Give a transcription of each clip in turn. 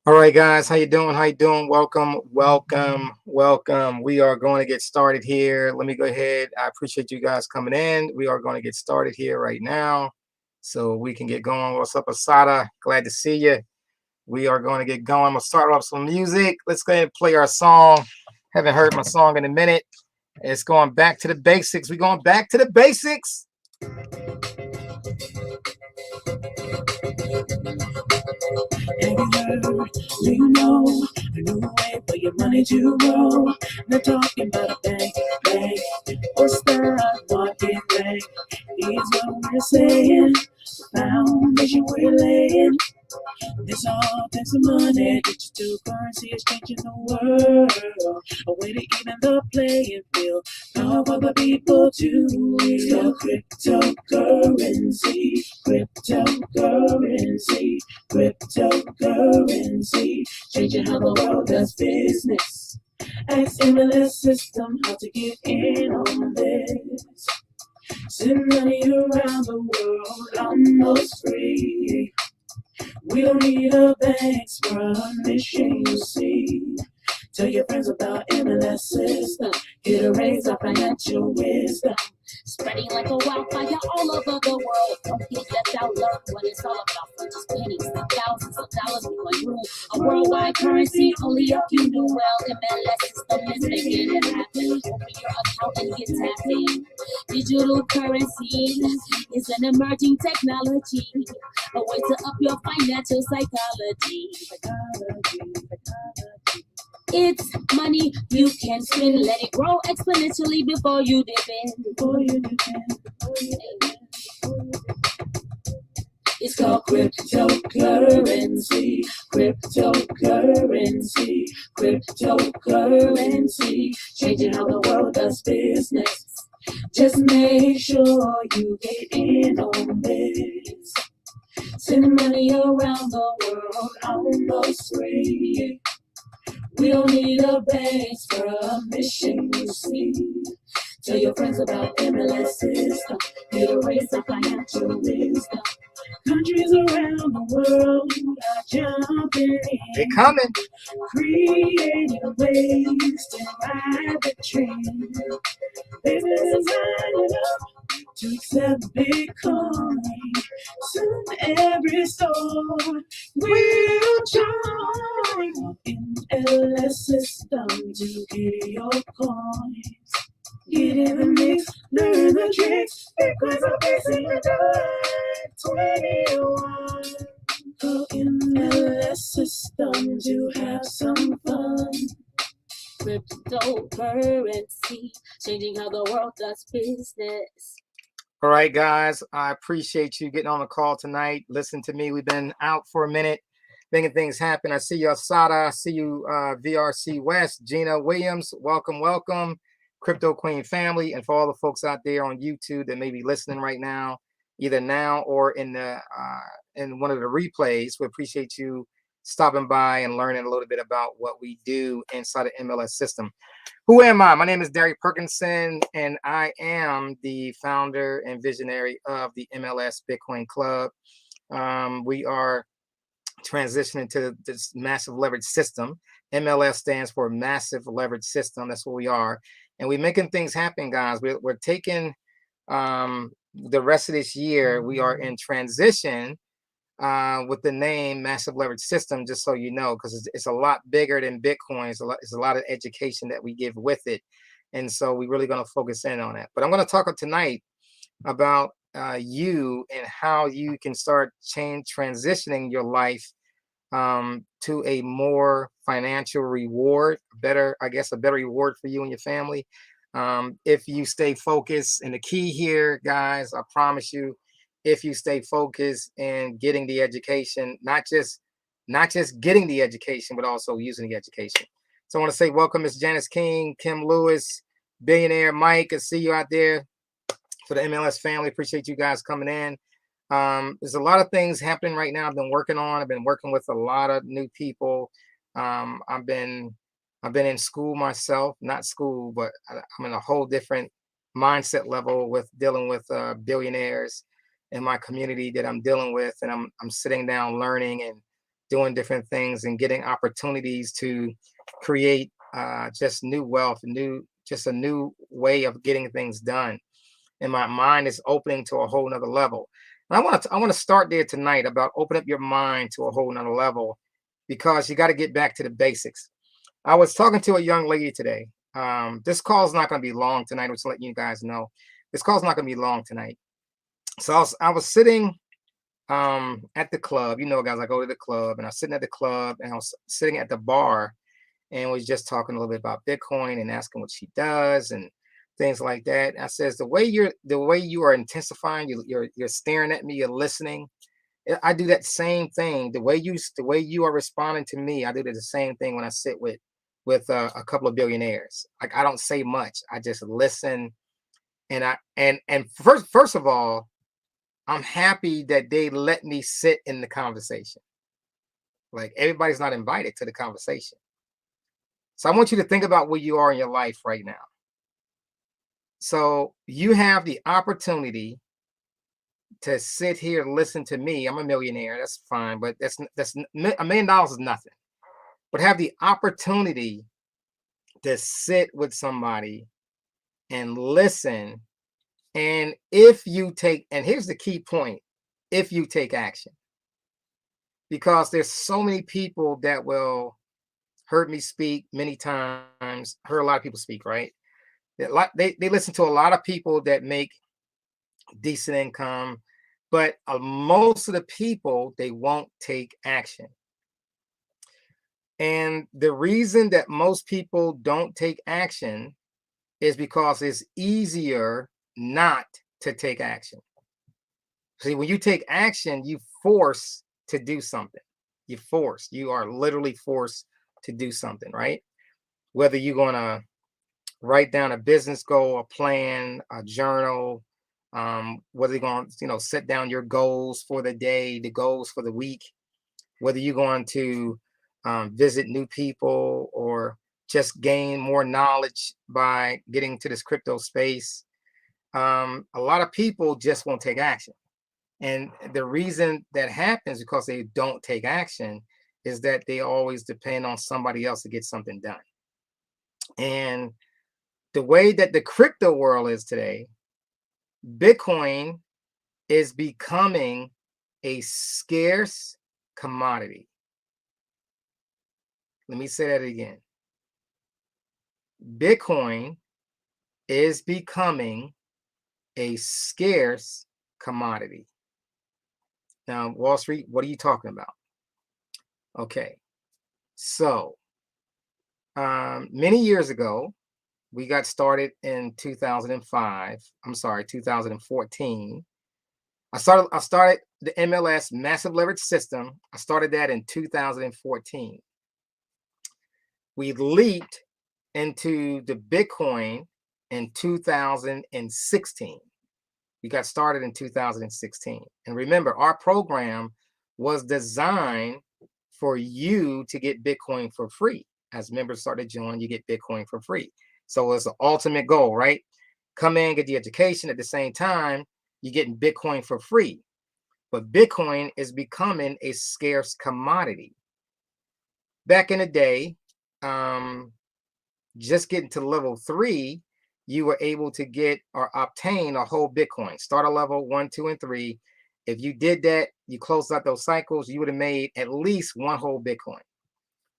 All right, guys, how you doing? How you doing? Welcome, welcome, welcome. We are going to get started here. Let me go ahead. I appreciate you guys coming in. We are going to get started here right now, so we can get going. What's up, Asada? Glad to see you. We are going to get going. I'm gonna start off some music. Let's go ahead and play our song. Haven't heard my song in a minute. It's going back to the basics. We're going back to the basics. Have you heard? Do you know a new way for your money to grow? Not talking about a bank, or stock market bank. Here's what we're saying: the foundation we're laying. This all takes some money. Digital currency is changing the world. A way to even the playing field. Now for the people to wield. Cryptocurrency, cryptocurrency, cryptocurrency. Changing how the world does business. Ask MLS system how to get in on this. Send money around the world almost free. We don't need a bank's permission, you see. Tell your friends about MLS system. Here to raise our financial wisdom. Spreading like a wildfire all over the world. Don't get left out, learn what it's all about. From just pennies to thousands of dollars, we going rule a worldwide currency. Only a few do well. MLS system is making it happen. Open your account and get tapped in. Digital currency is an emerging technology, a way to up your financial psychology. It's money you can spend. Let it grow exponentially before you dip in. It's called cryptocurrency, cryptocurrency, cryptocurrency. Changing how the world does business. Just make sure you get in on this. Sending money around the world almost free. We don't need a bank's permission, you see. Tell your friends about MLS system. Here to raise our financial wisdom. Countries around the world are jumping in. They coming. Creating ways to ride the trend. Businesses signing up to accept Bitcoin. Soon every store will join MLS system to get your coins. Get in the mix, learn the tricks. Bitcoins are facing the door. 21. Go MLS system to have some fun. Cryptocurrency, changing how the world does business. All right, guys, I appreciate you getting on the call tonight. Listen to me. We've been out for a minute, making things happen. I see you, Asada. I see you, VRC West, Gina Williams. Welcome, welcome, Crypto Queen family, and for all the folks out there on YouTube that may be listening right now, either now or in one of the replays. We appreciate you stopping by and learning a little bit about what we do inside the MLS system. Who am I? My name is Darry Perkinson, and I am the founder and visionary of the MLS Bitcoin Club. We are transitioning to this massive leverage system. MLS stands for massive leverage system. That's what we are. And we're making things happen, guys. We're taking the rest of this year, we are in transition with the name massive leverage system, just so you know, because it's a lot bigger than Bitcoin. It's a lot of education that we give with it, and so we're really going to focus in on that. But I'm going to talk tonight about you and how you can start transitioning your life to a more financial reward, a better reward for you and your family, if you stay focused. And the key here, guys, I promise you, if you stay focused and getting the education, not just getting the education, but also using the education. So I want to say welcome, Miss Janice King, Kim Lewis, Billionaire Mike. I see you out there for the MLS family. Appreciate you guys coming in. There's a lot of things happening right now. I've been working with a lot of new people. I've been in school myself, not school, but I'm in a whole different mindset level with dealing with billionaires in my community that I'm dealing with, and I'm sitting down learning and doing different things and getting opportunities to create just new wealth, just a new way of getting things done. And my mind is opening to a whole nother level. And I want to start there tonight about open up your mind to a whole nother level, because you got to get back to the basics. I was talking to a young lady today. This call is not going to be long tonight. I'm just letting you guys know. This call is not going to be long tonight. So I was sitting at the club. You know, guys, I go to the club, and I was sitting at the club, and I was sitting at the bar, and was just talking a little bit about Bitcoin and asking what she does and things like that. And I says, the way you are intensifying, you're staring at me, you're listening. I do that same thing. The way you are responding to me, I do the same thing when I sit with a couple of billionaires. Like, I don't say much. I just listen. And first of all, I'm happy that they let me sit in the conversation. Like, everybody's not invited to the conversation. So I want you to think about where you are in your life right now. So you have the opportunity to sit here and listen to me. I'm a millionaire. That's fine, but that's $1 million is nothing. But have the opportunity to sit with somebody and listen. And if you take, and here's the key point, if you take action, because there's so many people that will heard me speak many times, heard a lot of people speak, right? They listen to a lot of people that make decent income, but most of the people, they won't take action. And the reason that most people don't take action is because it's easier not to take action. See, when you take action, you force to do something. You are literally forced to do something, right? Whether you're going to write down a business goal, a plan, a journal, whether you're going to, set down your goals for the day, the goals for the week, whether you're going to visit new people or just gain more knowledge by getting to this crypto space. A lot of people just won't take action. And the reason that happens because they don't take action is that they always depend on somebody else to get something done. And the way that the crypto world is today, Bitcoin is becoming a scarce commodity. Let me say that again. Bitcoin is becoming a scarce commodity. Now, Wall Street, what are you talking about? Okay, so many years ago, we got started in 2005. I'm sorry, 2014. I started the MLS Massive Leverage System. I started that in 2014. We leaped into the Bitcoin in 2016. We got started in 2016. And remember, our program was designed for you to get Bitcoin for free. As members start to join, you get Bitcoin for free. So it's the ultimate goal, right? Come in, get the education. At the same time, you're getting Bitcoin for free. But Bitcoin is becoming a scarce commodity. Back in the day, just getting to level 3, you were able to get or obtain a whole Bitcoin. Start a level 1, 2, and 3. If you did that, you closed out those cycles, you would have made at least one whole Bitcoin.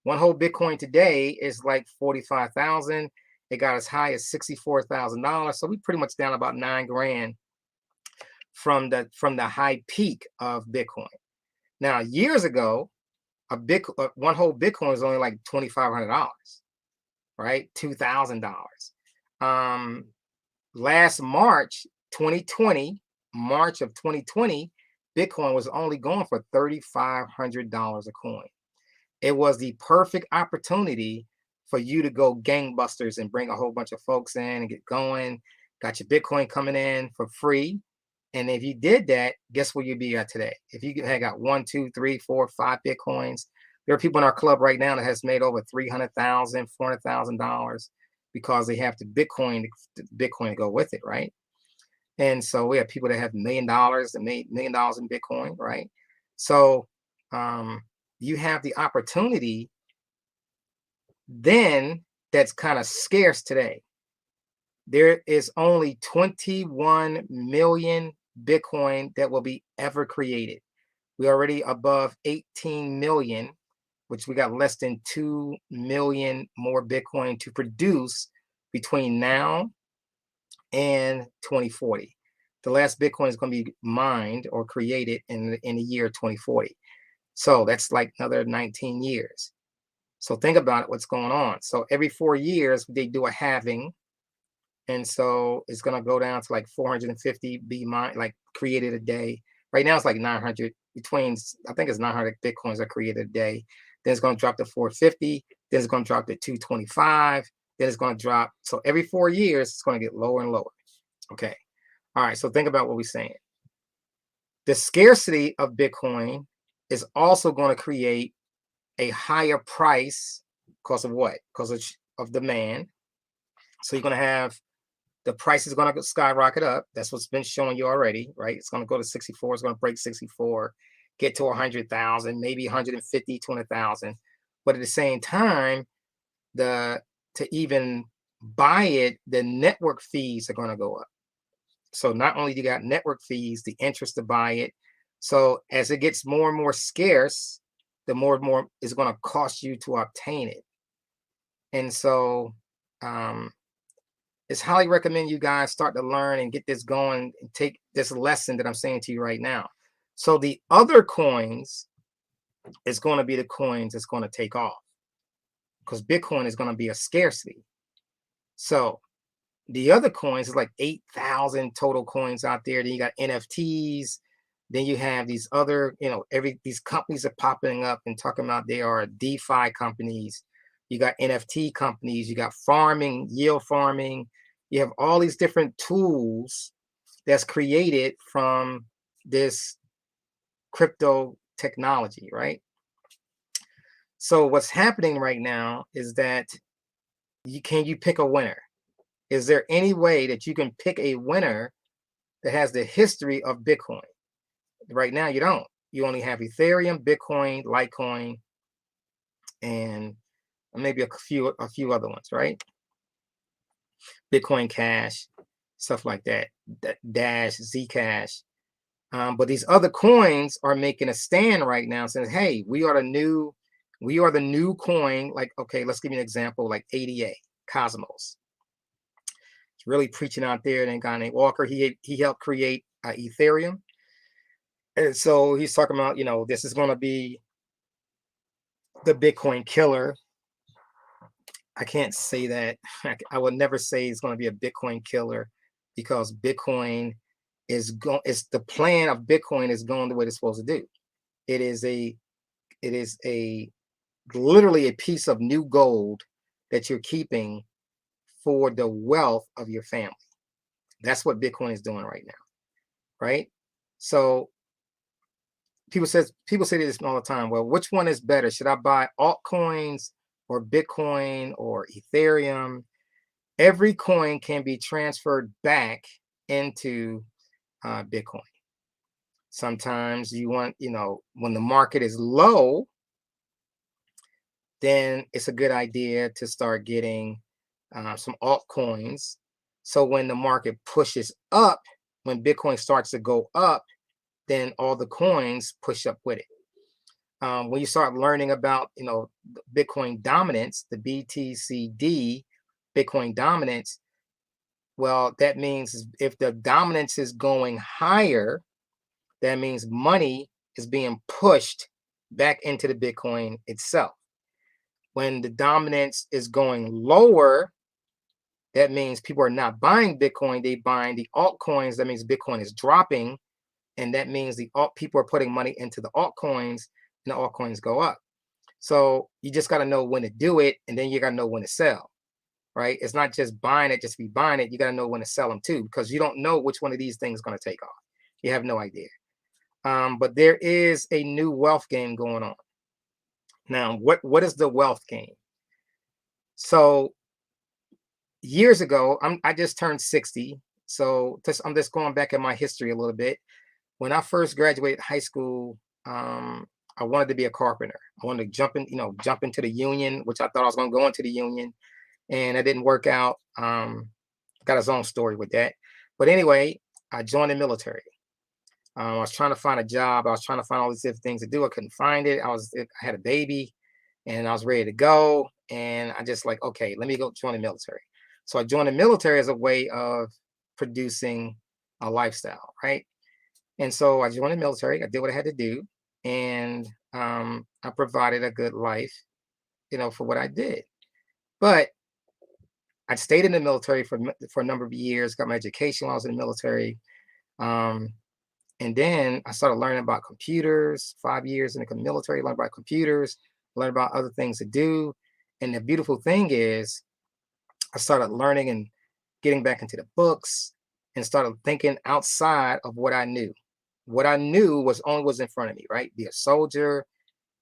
One whole Bitcoin today is like 45,000. It got as high as $64,000. So we pretty much down about 9 grand from the high peak of Bitcoin. Now, years ago, one whole Bitcoin was only like $2,500, right? $2,000. Last March 2020, March of 2020, Bitcoin was only going for $3,500 a coin. It was the perfect opportunity for you to go gangbusters and bring a whole bunch of folks in and get going. Got your Bitcoin coming in for free. And if you did that, guess where you'd be at today? If you had got 1, 2, 3, 4, 5 Bitcoins, there are people in our club right now that has made over $300,000, $400,000 because they have the Bitcoin to go with it, right? And so we have people that have $1 million and made $1 million in Bitcoin, right? So you have the opportunity then that's kind of scarce today. There is only 21 million Bitcoin that will be ever created. We're already above 18 million, which we got less than 2 million more Bitcoin to produce between now and 2040. The last Bitcoin is going to be mined or created in the year 2040. So that's like another 19 years. So think about it, what's going on. So every 4 years, they do a halving. And so it's going to go down to like 450 be mined, like created a day. Right now, it's like 900 between, I think it's 900 Bitcoins are created a day. Then it's going to drop to 450. Then it's going to drop to 225. Then it's going to drop. So every 4 years, it's going to get lower and lower. Okay. All right. So think about what we're saying. The scarcity of Bitcoin is also going to create a higher price because of what? Because of demand. So you're going to have the price is going to skyrocket up. That's what's been showing you already, right? It's going to go to 64. It's going to break 64, get to 100,000, maybe 150, 200,000. But at the same time, to even buy it, the network fees are going to go up. So not only do you got network fees, the interest to buy it. So as it gets more and more scarce, the more and more it's going to cost you to obtain it. And so it's highly recommend you guys start to learn and get this going and take this lesson that I'm saying to you right now. So the other coins is going to be the coins that's going to take off because Bitcoin is going to be a scarcity. So the other coins is like 8,000 total coins out there. Then you got NFTs. Then you have these other, these companies are popping up and talking about they are DeFi companies. You got NFT companies. You got farming, yield farming. You have all these different tools that's created from this crypto technology, right? So what's happening right now is that you pick a winner? Is there any way that you can pick a winner that has the history of Bitcoin? Right now, you don't. You only have Ethereum, Bitcoin, Litecoin, and maybe a few other ones, right? Bitcoin Cash, stuff like that, Dash, Zcash. But these other coins are making a stand right now, saying, "Hey, we are the new coin." Like, okay, let's give you an example, like ADA, Cosmos. It's really preaching out there. And a guy named Walker, he helped create Ethereum, and so he's talking about, this is going to be the Bitcoin killer. I can't say that. I would never say it's going to be a Bitcoin killer because Bitcoin it's the plan of Bitcoin is going the way it's supposed to do. It is literally a piece of new gold that you're keeping for the wealth of your family. That's what Bitcoin is doing right now, right? So people say this all the time. Well, which one is better? Should I buy altcoins or Bitcoin or Ethereum? Every coin can be transferred back into Bitcoin. Sometimes you want, when the market is low, then it's a good idea to start getting some altcoins. So when the market pushes up, when Bitcoin starts to go up, then all the coins push up with it. When you start learning about, Bitcoin dominance, the BTCD, Bitcoin dominance, well, that means if the dominance is going higher, that means money is being pushed back into the Bitcoin itself. When the dominance is going lower, that means people are not buying Bitcoin, they buying the altcoins. That means Bitcoin is dropping, and that means people are putting money into the altcoins, and the altcoins go up. So you just got to know when to do it, and then you got to know when to sell, right? It's not just buying it, just be buying it. You got to know when to sell them too, because you don't know which one of these things is going to take off. You have no idea. But there is a new wealth game going on. Now, what is the wealth game? So years ago, I just turned 60. So I'm just going back in my history a little bit. When I first graduated high school, I wanted to be a carpenter. I wanted to jump into the union, which I thought I was going to go into the union, and it didn't work out. Got his own story with that. But anyway, I joined the military. I was trying to find a job. I was trying to find all these different things to do. I couldn't find it. I had a baby, and I was ready to go. And I just like, okay, let me go join the military. So I joined the military as a way of producing a lifestyle, right? And so I joined the military. I did what I had to do, and I provided a good life, for what I did. But I stayed in the military for a number of years. Got my education while I was in the military. And then I started learning about computers. 5 years in the military, learned about computers, learned about other things to do. And the beautiful thing is, I started learning and getting back into the books and started thinking outside of what I knew. What I knew was in front of me, right? Be a soldier,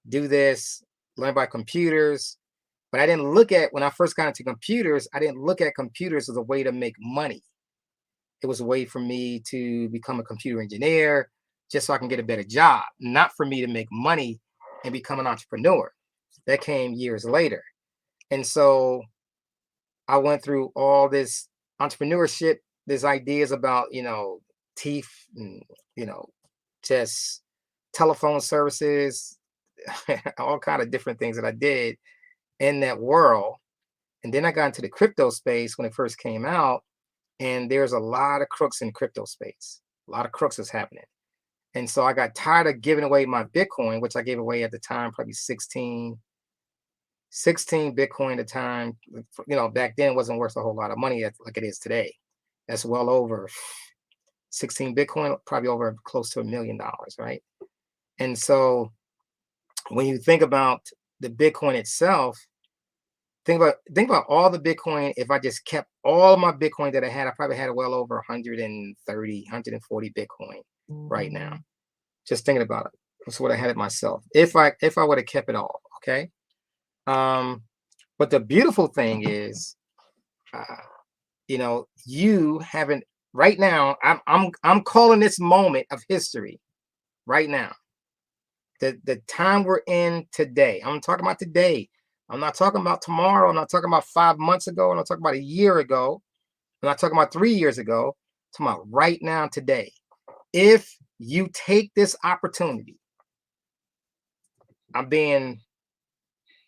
do this, learn about computers. But I didn't look at, when I first got into computers, I didn't look at computers as a way to make money. It was a way for me to become a computer engineer, just so I can get a better job, not for me to make money and become an entrepreneur. That came years later. And so I went through all this entrepreneurship, these ideas about, teeth and, just telephone services, all kind of different things that I did in that world. And then I got into the crypto space when it first came out. And there's a lot of crooks in crypto space. A lot of crooks is happening. And so I got tired of giving away my Bitcoin, which I gave away at the time, probably 16 Bitcoin at the time. Back then it wasn't worth a whole lot of money like it is today. That's well over 16 Bitcoin, probably over close to $1 million, right? And so when you think about the Bitcoin itself, think about all the Bitcoin. If I just kept all my Bitcoin that I had, I probably had well over 130, 140 Bitcoin right now. Just thinking about it. That's what I had it myself. If I would have kept it all, okay. But the beautiful thing is, you haven't right now. I'm calling this moment of history right now. The time we're in today. I'm talking about today. I'm not talking about tomorrow. I'm not talking about 5 months ago. I'm not talking about a year ago. I'm not talking about 3 years ago. I'm talking about right now, today. If you take this opportunity,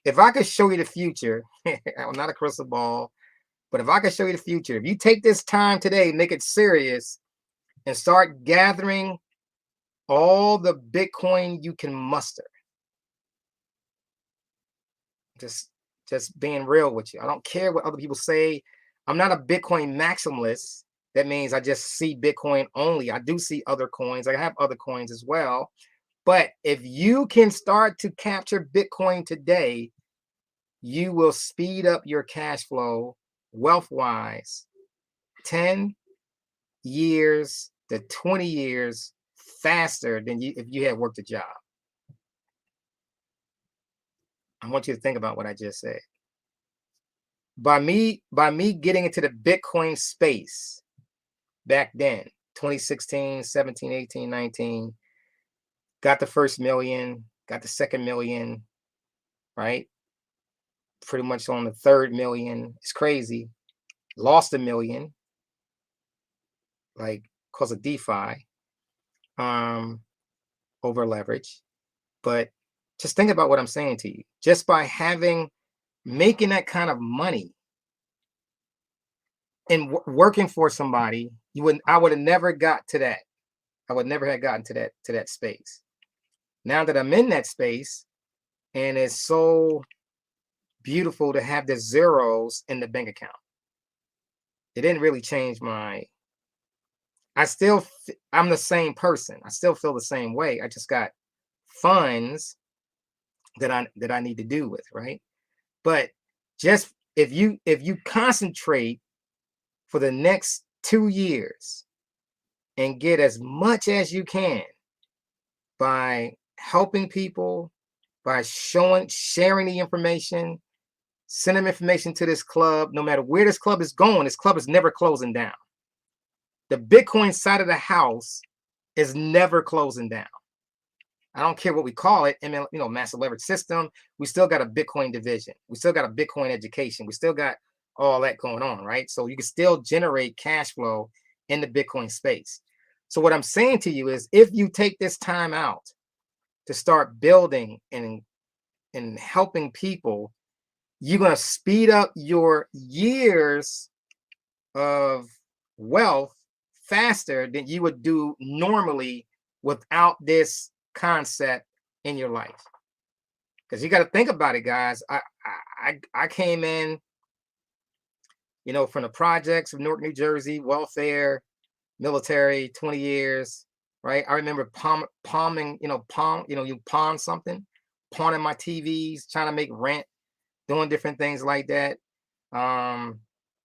if I could show you the future, I'm not a crystal ball, but if I could show you the future, if you take this time today, make it serious, and start gathering all the Bitcoin you can muster. Just being real with you. I don't care what other people say. I'm not a Bitcoin maximalist. That means I just see Bitcoin only. I do see other coins. I have other coins as well. But if you can start to capture Bitcoin today, you will speed up your cash flow wealth-wise 10 years to 20 years faster than if you had worked a job. I want you to think about what I just said. By me getting into the Bitcoin space back then, 2016, 17, 18, 19, got the first million, got the second million, right? Pretty much on the third million. It's crazy. Lost $1 million, like because of DeFi, over leverage. But just think about what I'm saying to you. Just by making that kind of money and working for somebody, I would have never got to that. I would never have gotten to that space. Now that I'm in that space, and it's so beautiful to have the zeros in the bank account. It didn't really change I'm the same person. I still feel the same way. I just got funds that I need to do with, right? But just if you concentrate for the next 2 years and get as much as you can by helping people, by sharing the information, send them information to this club. No matter where this club is going, this club is never closing down. The Bitcoin side of the house is never closing down. I don't care what we call it, massive leverage system. We still got a Bitcoin division. We still got a Bitcoin education. We still got all that going on, right? So you can still generate cash flow in the Bitcoin space. So what I'm saying to you is, if you take this time out to start building and helping people, you're going to speed up your years of wealth faster than you would do normally without this concept in your life. Because you got to think about it, guys. I came in, from the projects of Newark, New Jersey, welfare, military, 20 years, right? I remember pawning, you pawn something, pawning my TVs, trying to make rent, doing different things like that.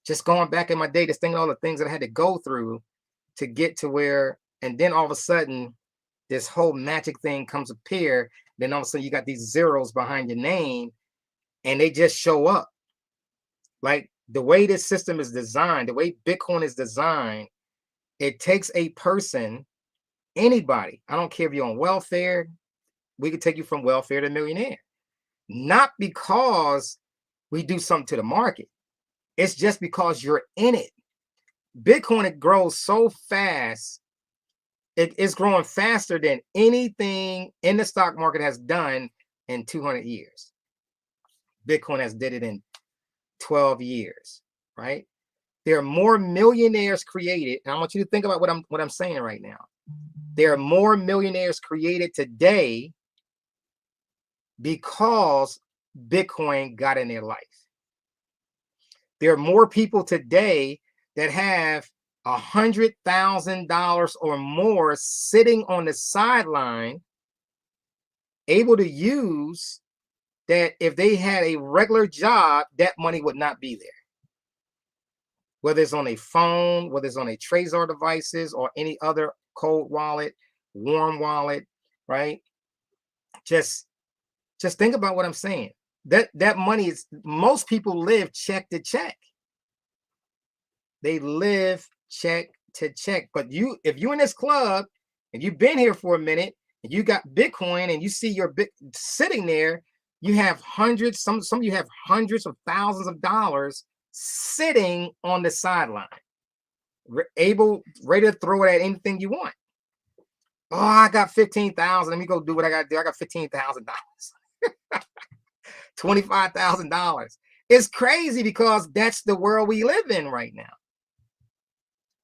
Just going back in my day, just thinking all the things that I had to go through to get to where, and then all of a sudden, this whole magic thing comes appear. Then all of a sudden, you got these zeros behind your name, and they just show up. Like the way this system is designed, the way Bitcoin is designed, it takes a person, anybody. I don't care if you're on welfare. We could take you from welfare to millionaire. Not because we do something to the market. It's just because you're in it. Bitcoin, it grows so fast. It is growing faster than anything in the stock market has done in 200 years. Bitcoin has did it in 12 years, right? There are more millionaires created. And I want you to think about what I'm saying right now. There are more millionaires created today because Bitcoin got in their life. There are more people today that have $100,000 or more sitting on the sideline, able to use that. If they had a regular job, that money would not be there. Whether it's on a phone, whether it's on a Trezor devices or any other cold wallet, warm wallet, right? Just think about what I'm saying. That money is, most people live check to check. They live check to check. But if you're in this club and you've been here for a minute and you got Bitcoin and you see your sitting there, you have hundreds, some of you have hundreds of thousands of dollars sitting on the sideline, ready to throw it at anything you want. Oh, I got 15,000. Let me go do what I got to do. I got $15,000. $25,000. It's crazy because that's the world we live in right now.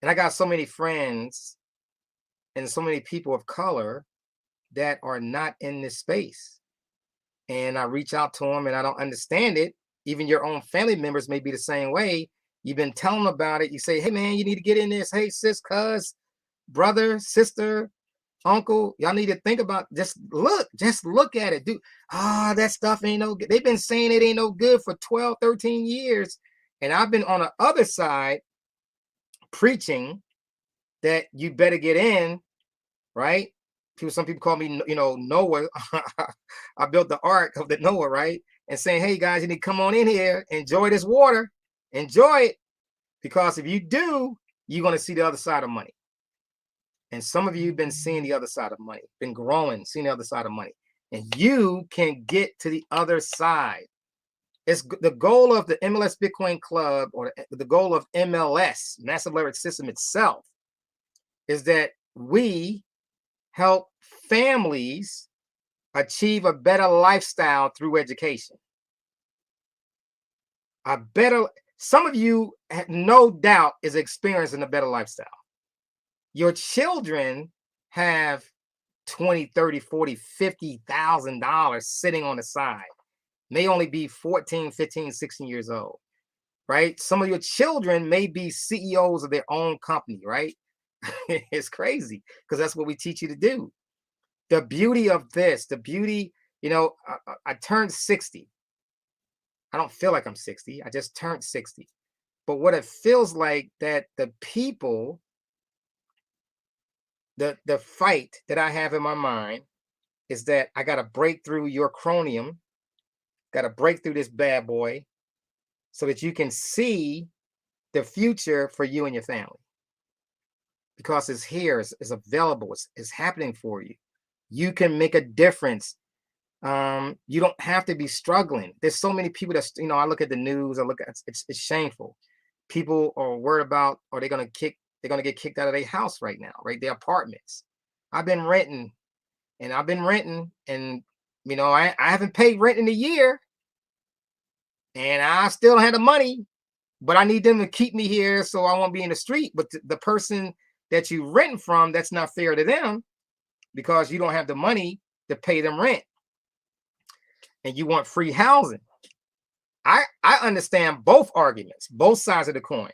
And I got so many friends and so many people of color that are not in this space. And I reach out to them and I don't understand it. Even your own family members may be the same way. You've been telling them about it. You say, hey, man, you need to get in this. Hey, sis, cuz, brother, sister, uncle, y'all need to think about, just look at it. That stuff ain't no good. They've been saying it ain't no good for 12, 13 years. And I've been on the other side preaching that you better get in, right? Some people call me, Noah. I built the ark of the Noah, right? And saying, hey, guys, you need to come on in here, enjoy this water, enjoy it. Because if you do, you're going to see the other side of money. And some of you have been seeing the other side of money, been growing, seeing the other side of money. And you can get to the other side. It's the goal of the MLS Bitcoin Club, or the goal of MLS, Massive Leverage System itself, is that we help families achieve a better lifestyle through education. Some of you, no doubt, is experiencing a better lifestyle. Your children have $20, $30, $40, $50,000 sitting on the side. May only be 14, 15, 16 years old, right? Some of your children may be CEOs of their own company, right? It's crazy because that's what we teach you to do. The beauty of this, I turned 60. I don't feel like I'm 60. I just turned 60. But what it feels like, that the people, the fight that I have in my mind is that I got to break through your chromium, got to break through this bad boy so that you can see the future for you and your family. Because it's here, it's available, it's happening for you. You can make a difference. You don't have to be struggling. There's so many people that, you know, I look at the news, I look at, it's shameful. People are worried about, are they going to get kicked out of their house right now, right? Their apartments. I've been renting and, you know, I haven't paid rent in a year and I still don't have the money, but I need them to keep me here so I won't be in the street. But the person that you renting from, that's not fair to them because you don't have the money to pay them rent and you want free housing. I understand both arguments, both sides of the coin,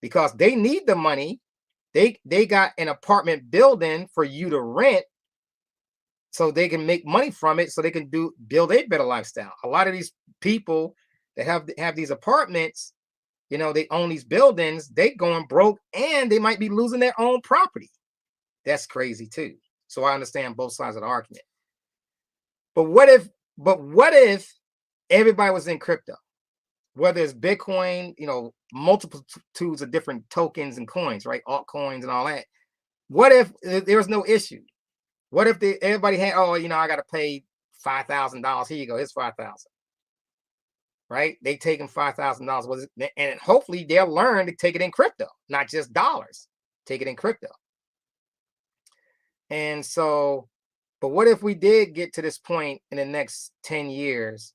because they need the money. They got an apartment building for you to rent so they can make money from it so they can build a better lifestyle. A lot of these people that have these apartments, you know, they own these buildings, they going broke and they might be losing their own property. That's crazy too. So I understand both sides of the argument. But what if everybody was in crypto? Whether it's Bitcoin, you know, multitudes of different tokens and coins, right? Altcoins and all that. What if there was no issue? What if everybody had, oh, you know, I got to pay $5,000. Here you go. Here's $5,000. Right? They taking $5,000. And hopefully they'll learn to take it in crypto, not just dollars. Take it in crypto. And so, but what if we did get to this point in the next 10 years,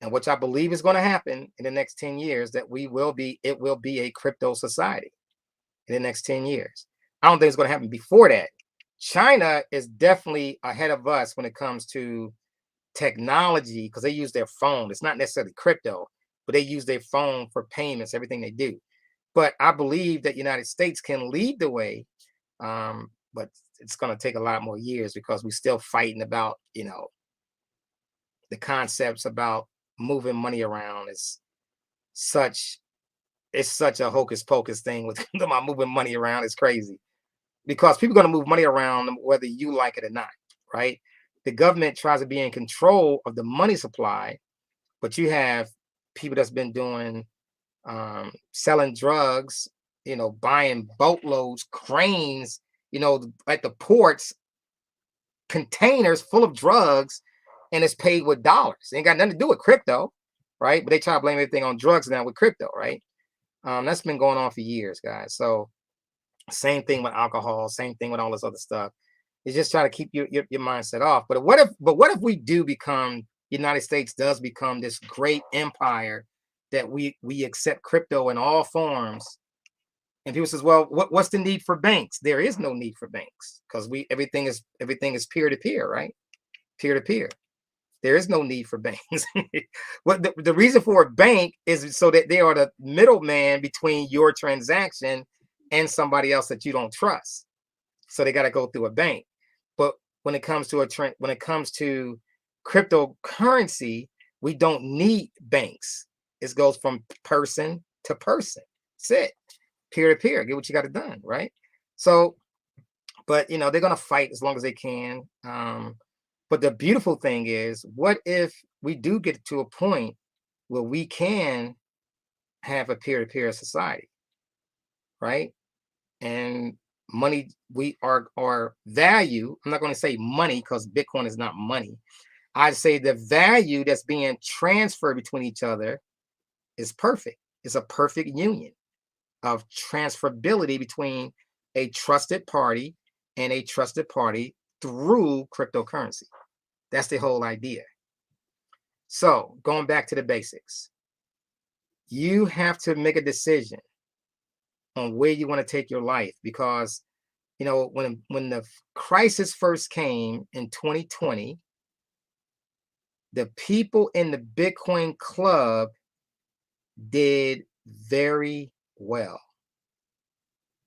and which I believe is going to happen in the next 10 years, that it will be a crypto society in the next 10 years. I don't think it's going to happen before that. China is definitely ahead of us when it comes to technology because they use their phone. It's not necessarily crypto, but they use their phone for payments, everything they do. But I believe that United States can lead the way, but it's going to take a lot more years because we're still fighting about, you know, the concepts about moving money around is such a hocus pocus thing with my moving money around. It's crazy because people are going to move money around whether you like it or not, right? The government tries to be in control of the money supply, but you have people that's been doing selling drugs, you know, buying boatloads, cranes, you know, at the ports, containers full of drugs, and it's paid with dollars. It ain't got nothing to do with crypto, right? But they try to blame everything on drugs now with crypto, right? That's been going on for years, guys. So same thing with alcohol, same thing with all this other stuff. It's just trying to keep your mindset off. But what if we do become, United States does become this great empire that we accept crypto in all forms? And people says, well, what's the need for banks? There is no need for banks because everything is peer to peer, right? Peer to peer. There is no need for banks. What the reason for a bank is so that they are the middleman between your transaction and somebody else that you don't trust. So they got to go through a bank. But when it comes to cryptocurrency, we don't need banks. It goes from person to person. That's it. Peer to peer. Get what you got it done, right? So, but you know, they're gonna fight as long as they can. But the beautiful thing is, what if we do get to a point where we can have a peer-to-peer society, right? And money, our value, I'm not going to say money because Bitcoin is not money. I'd say the value that's being transferred between each other is perfect. It's a perfect union of transferability between a trusted party and a trusted party through cryptocurrency. That's the whole idea. So going back to the basics, you have to make a decision on where you want to take your life because, you know, when the crisis first came in 2020, the people in the Bitcoin club did very well.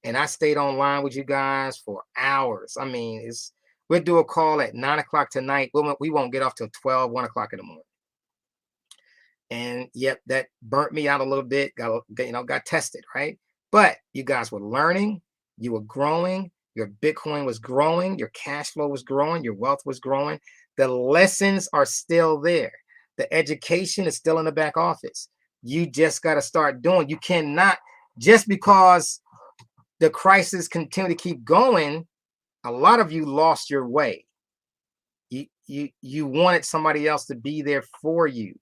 And I stayed online with you guys for hours. I mean, we'll do a call at 9 o'clock tonight. We won't get off till 12, 1 o'clock in the morning. And yep, that burnt me out a little bit. Got tested, right? But you guys were learning, you were growing, your Bitcoin was growing, your cash flow was growing, your wealth was growing. The lessons are still there. The education is still in the back office. You just got to start doing. You cannot, just because the crisis continue to keep going, a lot of you lost your way. you wanted somebody else to be there for you.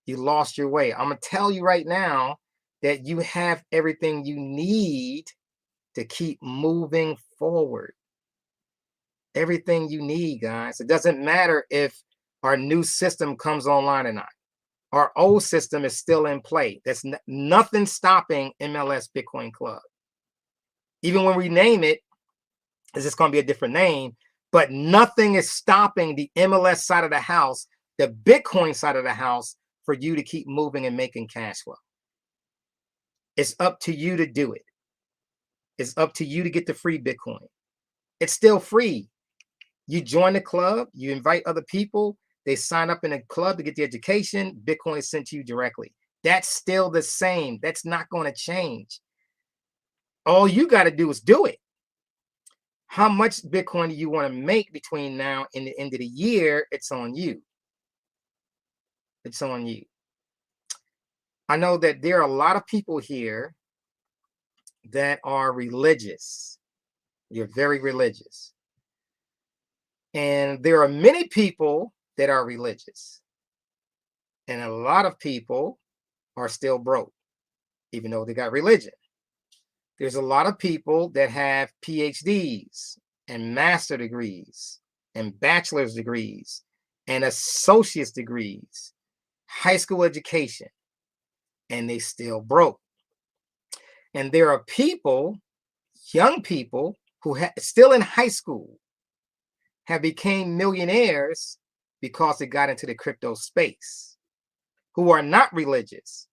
You lost your way. I'm gonna tell you right now that you have everything you need to keep moving forward. Everything you need, guys. It doesn't matter if our new system comes online or not. Our old system is still in play. There's nothing stopping MLS Bitcoin Club. Even when we name it, it's just going to be a different name, but nothing is stopping the MLS side of the house, the Bitcoin side of the house, for you to keep moving and making cash flow. It's up to you to do it. It's up to you to get the free Bitcoin. It's still free. You join the club, you invite other people, they sign up in a club to get the education, Bitcoin is sent to you directly. That's still the same. That's not going to change. All you got to do is do it. How much Bitcoin do you want to make between now and the end of the year? It's on you. It's on you. I know that there are a lot of people here that are religious. You're very religious. And there are many people that are religious. And a lot of people are still broke, even though they got religion. There's a lot of people that have PhDs and master degrees and bachelor's degrees and associate's degrees, high school education, and they still broke. And there are people, young people, who still in high school have became millionaires because they got into the crypto space, who are not religious,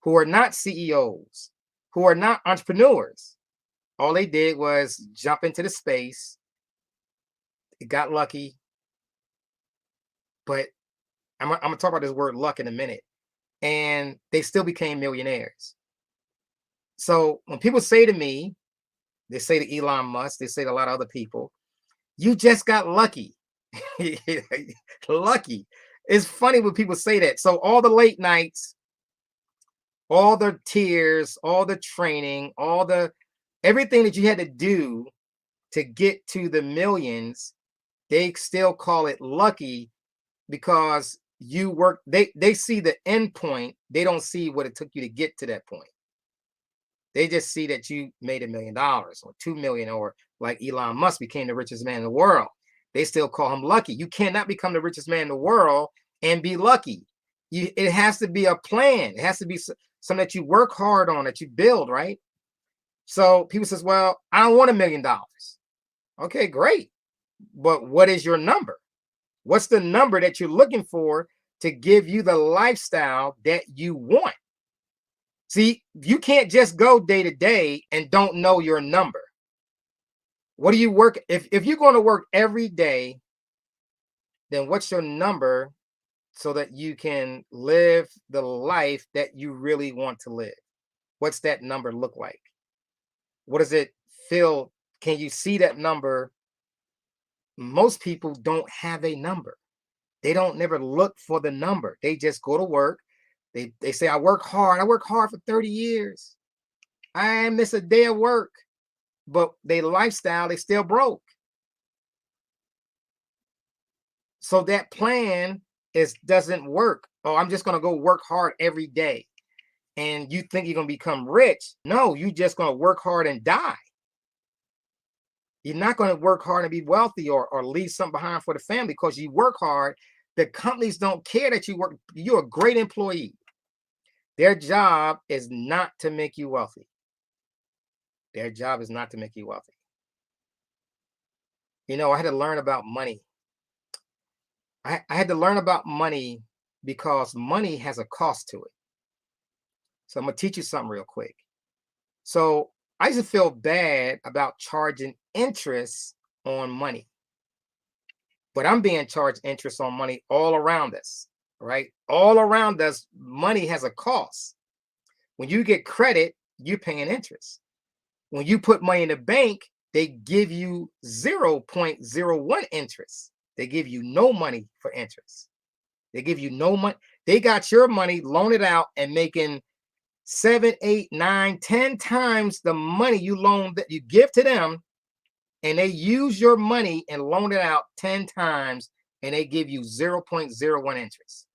who are not CEOs, who are not entrepreneurs. All they did was jump into the space. It got lucky. But I'm going to talk about this word luck in a minute. And they still became millionaires. So when people say to me, they say to Elon Musk, they say to a lot of other people, you just got lucky. Lucky. It's funny when people say that. So all the late nights, all the tears, all the training, everything that you had to do to get to the millions, they still call it lucky because you work. They see the end point. They don't see what it took you to get to that point. They just see that you made $1 million or 2 million, or like Elon Musk became the richest man in the world. They still call him lucky. You cannot become the richest man in the world and be lucky. It has to be a plan. It has to be something that you work hard on, that you build, right? So people says, well, I don't want $1 million. Okay, great. But what is your number? What's the number that you're looking for to give you the lifestyle that you want? See, you can't just go day to day and don't know your number. What do you work? If you're going to work every day, then what's your number so that you can live the life that you really want to live? What's that number look like? What does it feel? Can you see that number? Most people don't have a number. They don't never look for the number. They just go to work. They say, I work hard. I work hard for 30 years. I miss a day of work. But their lifestyle, they still broke. So that plan doesn't work. Oh, I'm just going to go work hard every day. And you think you're going to become rich. No, you're just going to work hard and die. You're not going to work hard and be wealthy or leave something behind for the family because you work hard. The companies don't care that you work. You're a great employee. Their job is not to make you wealthy. Their job is not to make you wealthy. You know, I had to learn about money. I had to learn about money because money has a cost to it. So I'm going to teach you something real quick. So I used to feel bad about charging interest on money. But I'm being charged interest on money all around us, right? All around us, money has a cost. When you get credit, you're paying interest. When you put money in the bank, they give you 0.01 interest. They give you no money for interest. They give you no money. They got your money, loan it out, and making 7, 8, 9, 10 times the money you loan that you give to them, and they use your money and loan it out 10 times and they give you 0.01 interest.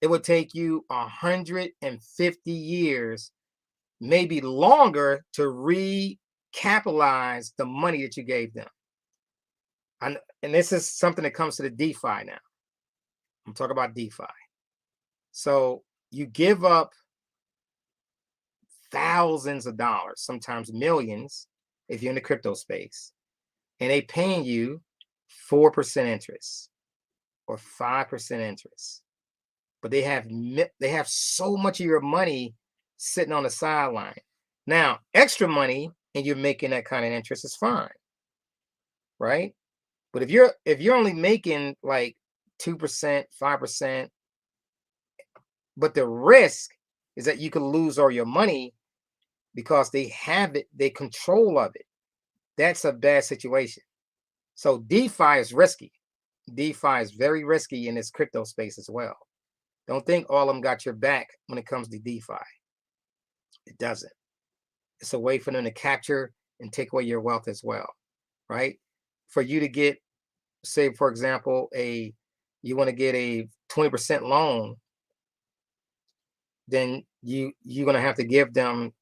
It would take you 150 years, maybe longer, to recapitalize the money that you gave them. And this is something that comes to the DeFi now. I'm talking about DeFi. So you give up thousands of dollars, sometimes millions, if you're in the crypto space, and they paying you 4% interest or 5% interest. But they have so much of your money sitting on the sideline. Now, extra money and you're making that kind of interest is fine, right? But if you're only making like 2%, 5%, but the risk is that you could lose all your money because they have it, they control of it. That's a bad situation. So DeFi is risky. DeFi is very risky in this crypto space as well. Don't think all of them got your back when it comes to DeFi. It doesn't. It's a way for them to capture and take away your wealth as well, right? For you to get, say, for example, you want to get a 20% loan, then you're going to have to give them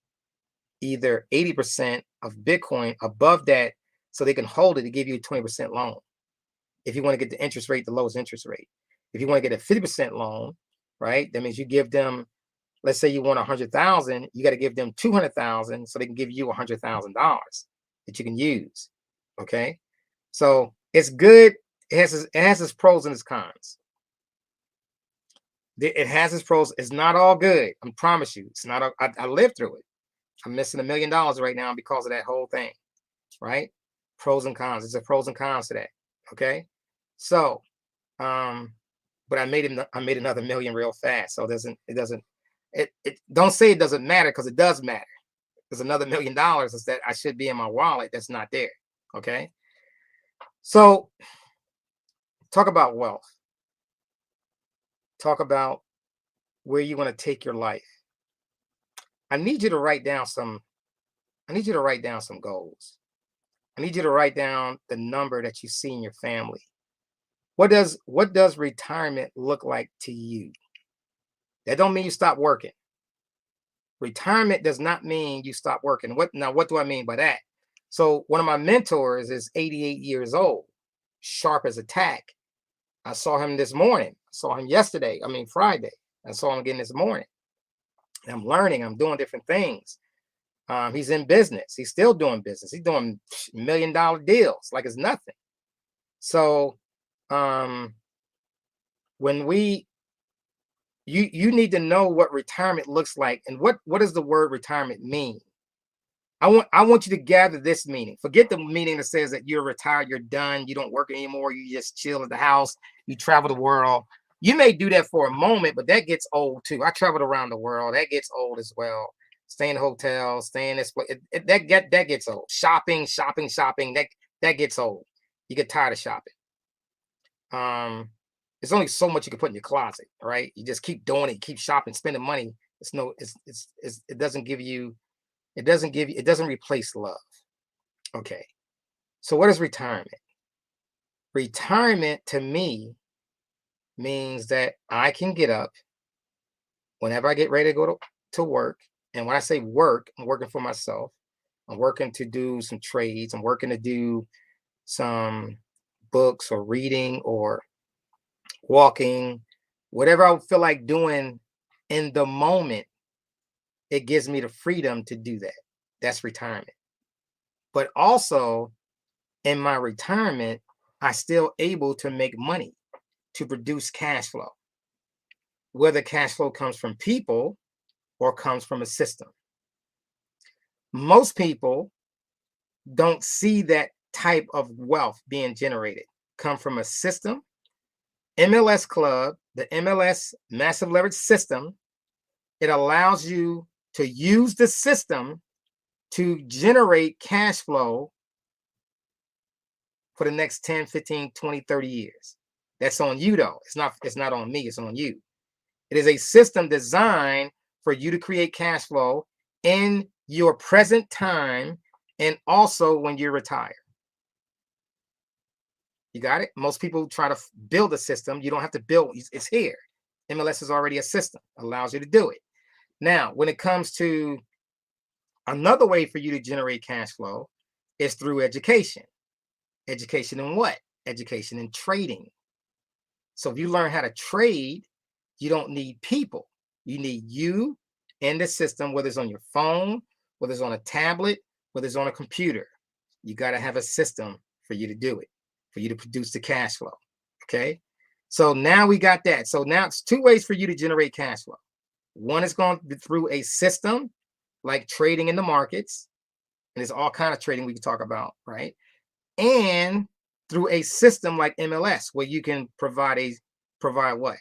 either 80% of Bitcoin above that so they can hold it to give you a 20% loan. If you want to get the interest rate, the lowest interest rate. If you want to get a 50% loan, right, that means you give them, let's say you want 100,000, you got to give them 200,000 so they can give you $100,000 that you can use. Okay, so it's good. It has its pros and its cons. It has its pros. It's not all good. I promise you, it's not. I lived through it. I'm missing $1 million right now because of that whole thing, right? Pros and cons. There's a pros and cons to that. Okay, so but I made another million real fast. So it don't say it doesn't matter, because it does matter. There's another $1 million that I should be in my wallet that's not there. Okay, so talk about wealth. Talk about where you want to take your life. I need you to write down some goals. I need you to write down the number that you see in your family. What does retirement look like to you? That don't mean you stop working. Retirement does not mean you stop working. What do I mean by that? So one of my mentors is 88 years old, sharp as a tack. I saw him this morning. I saw him Friday. I saw him again this morning. And I'm learning. I'm doing different things. He's in business. He's still doing business. He's doing $1 million deals like it's nothing. So when you need to know what retirement looks like, and what does the word retirement mean? I want you to gather this meaning. Forget the meaning that says that you're retired, you're done, you don't work anymore, you just chill at the house, you travel the world. You may do that for a moment, but that gets old too. I traveled around the world. That gets old as well. Stay in hotels, stay in this place. That gets old. Shopping. That gets old. You get tired of shopping. There's only so much you can put in your closet, right? You just keep doing it, keep shopping, spending money. It doesn't replace love. Okay. So what is retirement? Retirement to me means that I can get up whenever I get ready to go to work. And when I say work, I'm working for myself. I'm working to do some trades. I'm working to do some books or reading or walking, whatever I feel like doing in the moment. It gives me the freedom to do that. That's retirement. But also in my retirement, I still able to make money, to produce cash flow, whether cash flow comes from people or comes from a system. Most people don't see that type of wealth being generated come from a system. MLS Club, the MLS Massive Leverage System, it allows you to use the system to generate cash flow for the next 10, 15, 20, 30 years. That's on you though. It's not on me, it's on you. It is a system designed for you to create cash flow in your present time and also when you retire. You got it? Most people try to build a system. You don't have to build. It's here. MLS is already a system. Allows you to do it. Now, when it comes to another way for you to generate cash flow is through education. Education in what? Education in trading. So if you learn how to trade, you don't need people. You need you in the system, whether it's on your phone, whether it's on a tablet, whether it's on a computer. You got to have a system for you to do it, for you to produce the cash flow. Okay. So now we got that. So now it's two ways for you to generate cash flow. One is going through a system like trading in the markets. And there's all kind of trading we can talk about, right? And through a system like MLS, where you can provide what?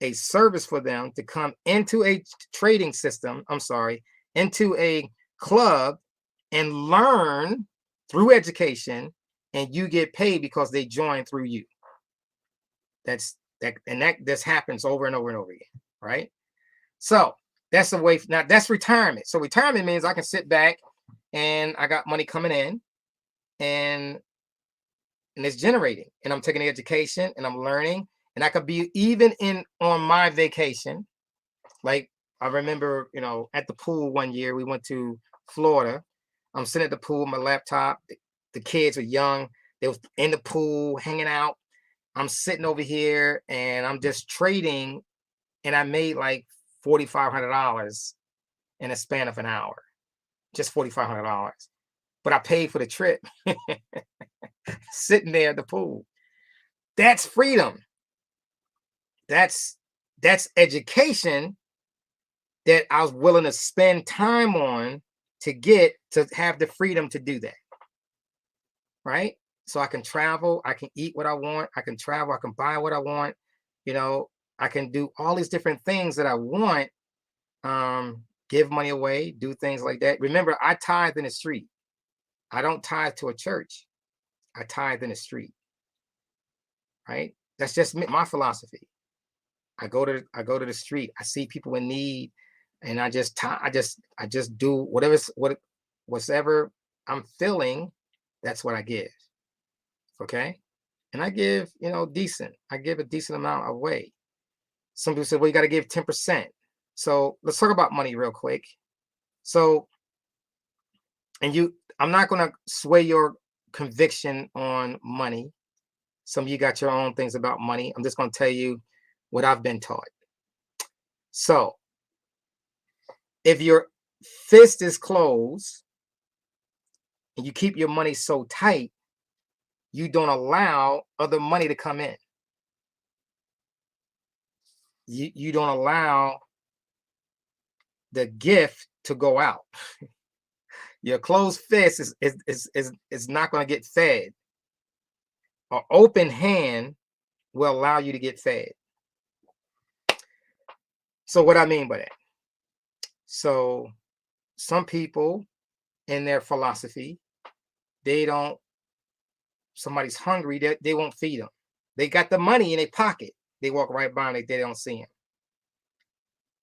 A service for them to come into a trading system, into a club and learn through education, and you get paid because they join through you. This happens over and over and over again, right? So that's the way. Now that's retirement. So retirement means I can sit back and I got money coming in, and it's generating, and I'm taking the education and I'm learning, and I could be even on my vacation. Like I remember, at the pool one year, we went to Florida. I'm sitting at the pool with my laptop. The kids were young. They was in the pool hanging out. I'm sitting over here and I'm just trading, and I made like $4,500 in a span of an hour. Just $4,500. But I paid for the trip. Sitting there at the pool. That's freedom. That's education that I was willing to spend time on to have the freedom to do that. Right? So I can travel, I can eat what I want, I can travel, I can buy what I want, I can do all these different things that I want, give money away, do things like that. Remember, I tithe in the street. I don't tithe to a church. I tithe in the street. Right? That's just my philosophy. I go to the street. I see people in need, and I just do whatever I'm feeling. That's what I give. Okay, and I give decent. I give a decent amount away. Some people say, well, you got to give 10%. So let's talk about money real quick. So, I'm not going to sway your conviction on money. Some of you got your own things about money. I'm just going to tell you what I've been taught. So if your fist is closed and you keep your money so tight, you don't allow other money to come in. You don't allow the gift to go out. Your closed fist is not going to get fed. An open hand will allow you to get fed. So what I mean by that? So some people in their philosophy, somebody's hungry, they won't feed them. They got the money in their pocket. They walk right by them. They don't see them.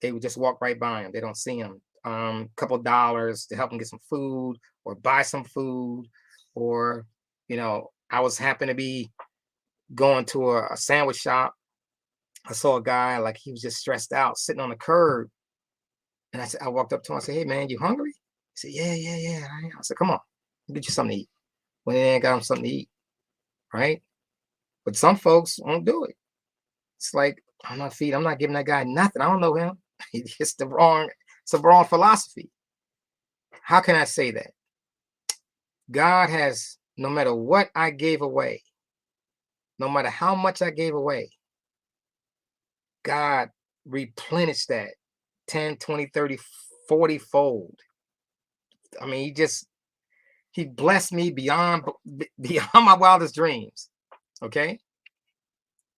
They would just walk right by them. They don't see them. Couple dollars to help them get some food or buy some food, or I was happen to be going to a sandwich shop. I saw a guy, like, he was just stressed out sitting on the curb, and I walked up to him. I said, "Hey man, you hungry?" He said, "Yeah. I said, "Come on, I'll get you something to eat." When they ain't got them something to eat, right? But some folks won't do it. It's like, I'm not giving that guy nothing. I don't know him. It's the wrong philosophy. How can I say that? God has, no matter what I gave away, no matter how much I gave away, God replenished that 10, 20, 30, 40 fold. I mean, he blessed me beyond my wildest dreams. Okay?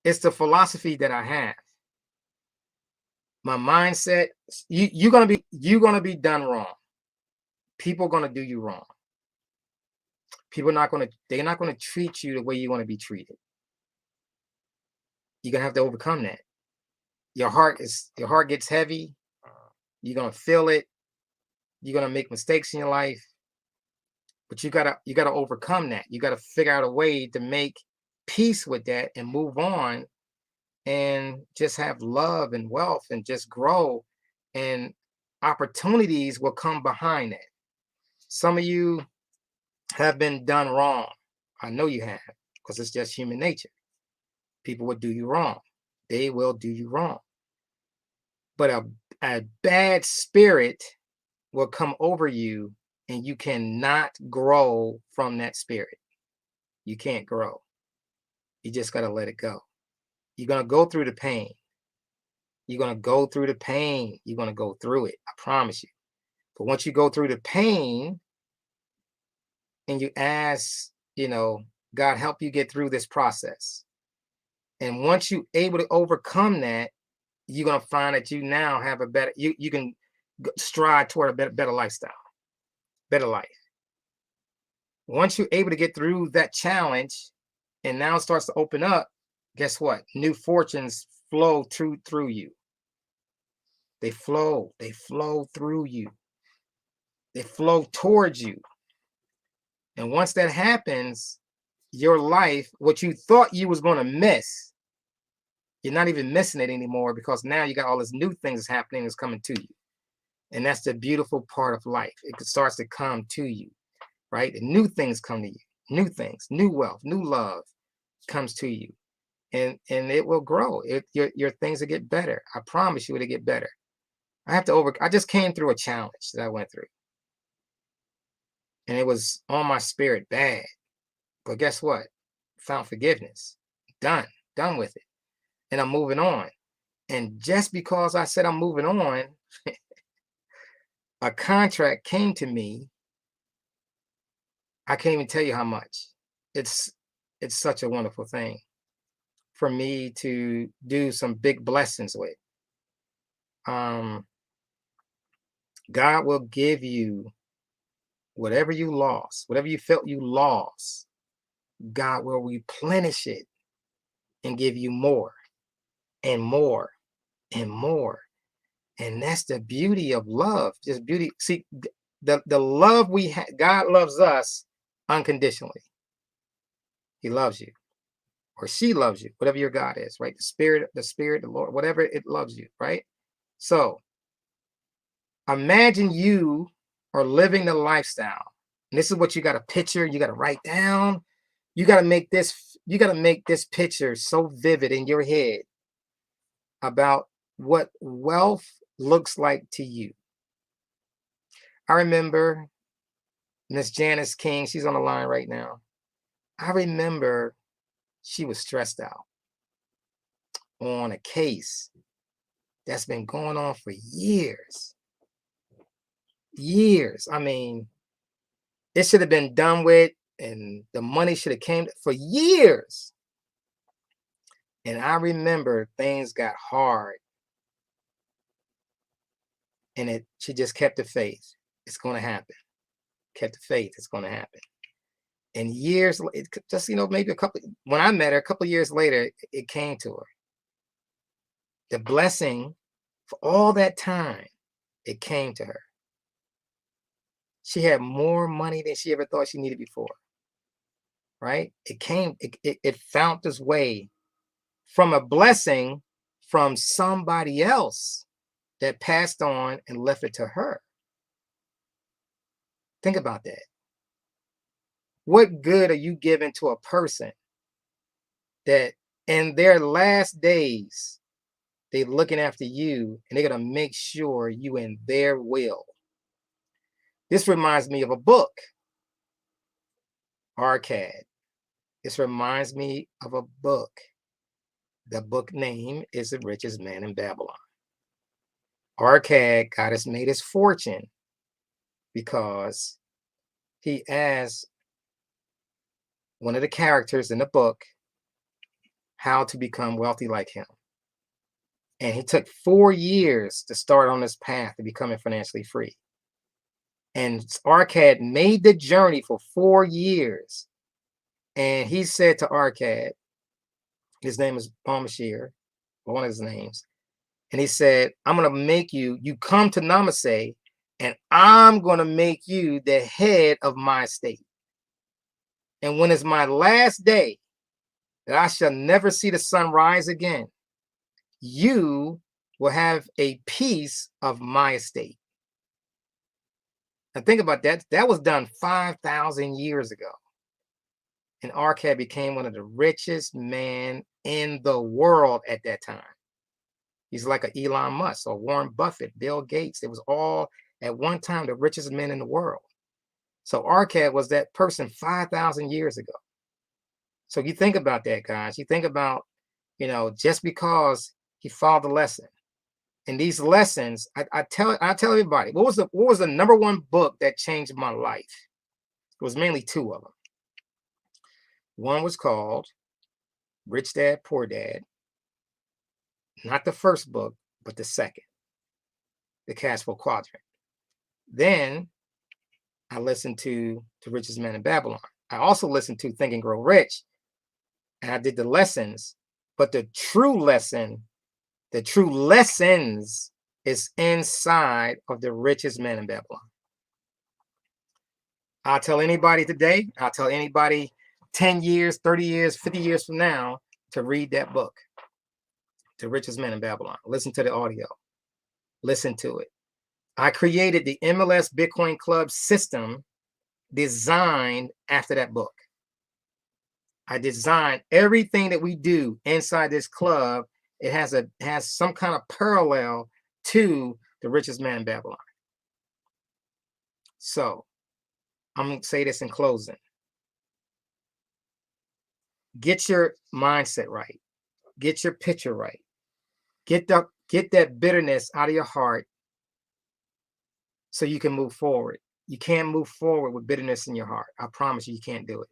It's the philosophy that I have. My mindset, you're gonna be done wrong. People are gonna do you wrong. They're not gonna treat you the way you want to be treated. You're gonna have to overcome that. Your heart gets heavy. You're gonna feel it. You're gonna make mistakes in your life. But you gotta overcome that. You gotta figure out a way to make peace with that and move on and just have love and wealth and just grow, and opportunities will come behind that. Some of you have been done wrong. I know you have, because it's just human nature. People will do you wrong. They will do you wrong. But a bad spirit will come over you, and you cannot grow from that spirit. You can't grow. You just got to let it go. You're going to go through the pain. You're going to go through the pain. You're going to go through it. I promise you. But once you go through the pain and you ask, God, help you get through this process. And once you're able to overcome that, you're going to find that you now have a better, you can stride toward a better lifestyle, better life. Once you're able to get through that challenge and now it starts to open up, guess what? New fortunes flow through you. They flow through you. They flow towards you. And once that happens, your life, what you thought you was going to miss, you're not even missing it anymore, because now you got all these new things happening that's coming to you. And that's the beautiful part of life. It starts to come to you, right? And new things come to you. New things, new wealth, new love comes to you. And it will grow. Your things will get better. I promise you it'll get better. I just came through a challenge that I went through. And it was on my spirit bad. But guess what? Found forgiveness. Done with it. And I'm moving on. And just because I said I'm moving on, a contract came to me. I can't even tell you how much. It's such a wonderful thing for me to do some big blessings with. God will give you whatever you lost, whatever you felt you lost. God will replenish it and give you more and more and more. And that's the beauty of love. Just beauty. See, the love we have, God loves us unconditionally. He loves you, or she loves you, whatever your God is, right? The spirit, the Lord, whatever, it loves you, right? So imagine you are living the lifestyle. And this is what you got to picture. You got to write down. You got to make this picture so vivid in your head about what wealth looks like to you. I remember Miss Janice King, she's on the line right now. I remember she was stressed out on a case that's been going on for years. Years. I mean, it should have been done with, and the money should have came for years. And I remember things got hard. And she just kept the faith. It's going to happen. Kept the faith. It's going to happen. And years, just, maybe when I met her, a couple of years later, it came to her. The blessing for all that time, it came to her. She had more money than she ever thought she needed before. Right? It found its way from a blessing from somebody else that passed on and left it to her. Think about that. What good are you giving to a person that in their last days, they're looking after you and they're going to make sure you in their will? This reminds me of a book, Arcad. This reminds me of a book. The book name is The Richest Man in Babylon. Arcad made his fortune because he asked one of the characters in the book how to become wealthy like him. And he took 4 years to start on this path to becoming financially free. And Arcad made the journey for 4 years. And he said to Arcad, his name is Palmashir, one of his names. And he said, I'm going to make you come to Namaste, and I'm going to make you the head of my estate. And when it's my last day, that I shall never see the sun rise again, you will have a piece of my estate. Now think about that. That was done 5,000 years ago. And Arcad became one of the richest men in the world at that time. He's like a Elon Musk or Warren Buffett, Bill Gates. It was all at one time the richest men in the world. So Arcad was that person 5,000 years ago. So you think about that, guys. You think about, just because he followed the lesson. And these lessons, I tell everybody, what was the number one book that changed my life? It was mainly two of them. One was called Rich Dad, Poor Dad. Not the first book, but the second, The Cash Flow Quadrant. Then I listened to The Richest Man in Babylon. I also listened to Think and Grow Rich, and I did the lessons. But the true lessons is inside of The Richest Man in Babylon. I'll tell anybody today, I'll tell anybody 10 years, 30 years, 50 years from now to read that book, The Richest Man in Babylon. Listen to the audio. Listen to it. I created the MLS Bitcoin Club system designed after that book. I designed everything that we do inside this club. It has some kind of parallel to The Richest Man in Babylon. So I'm going to say this in closing. Get your mindset right. Get your picture right. Get that bitterness out of your heart so you can move forward. You can't move forward with bitterness in your heart. I promise you can't do it.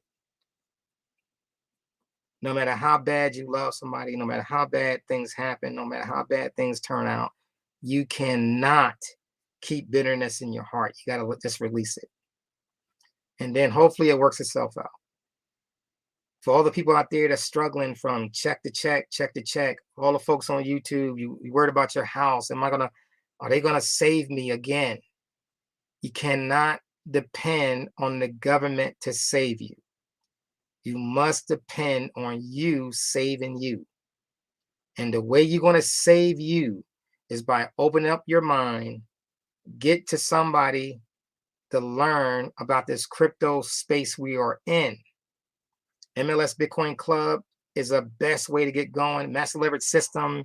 No matter how bad you love somebody, no matter how bad things happen, no matter how bad things turn out, you cannot keep bitterness in your heart. You got to just release it. And then hopefully it works itself out. For all the people out there that's struggling from check to check, all the folks on YouTube, you worried about your house. Are they gonna save me again? You cannot depend on the government to save you. You must depend on you saving you. And the way you're gonna save you is by opening up your mind, get to somebody to learn about this crypto space we are in. MLS Bitcoin Club is the best way to get going. Master Leverage System.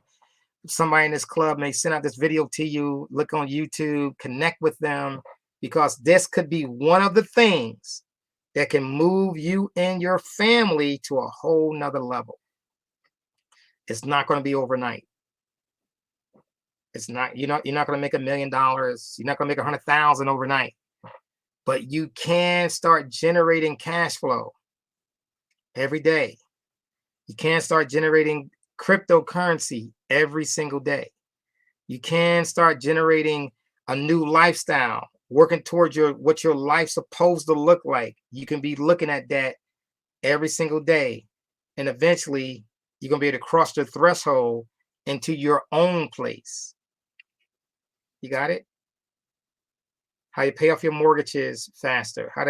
Somebody in this club may send out this video to you. Look on YouTube, connect with them, because this could be one of the things that can move you and your family to a whole nother level. It's not going to be overnight. It's not, you're not going to make $1 million. You're not going to make 100,000 overnight, but you can start generating cash flow every day. You can start generating cryptocurrency every single day. You can start generating a new lifestyle, working towards what your life's supposed to look like. You can be looking at that every single day. And eventually you're going to be able to cross the threshold into your own place. You got it? How you pay off your mortgages faster, how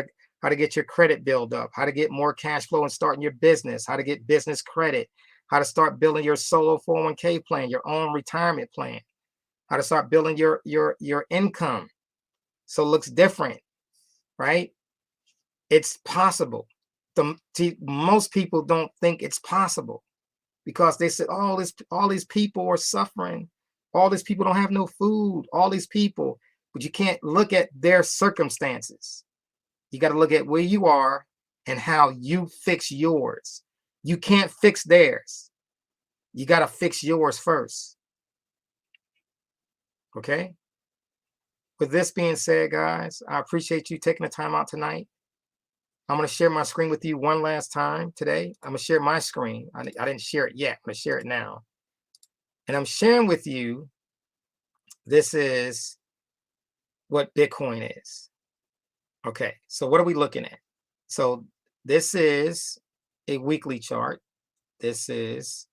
to get your credit build up, how to get more cash flow and starting your business, how to get business credit, how to start building your solo 401k plan, your own retirement plan, how to start building your income so it looks different, right? It's possible. Most people don't think it's possible because they said, oh, all these people are suffering. All these people don't have no food. All these people, but you can't look at their circumstances. You got to look at where you are and how you fix yours. You can't fix theirs. You got to fix yours first. Okay? With this being said, guys, I appreciate you taking the time out tonight. I'm going to share my screen with you one last time today. I'm going to share my screen. I didn't share it yet. I'm going to share it now. And I'm sharing with you, this is what Bitcoin is. Okay, so what are we looking at? So this is a weekly chart. This is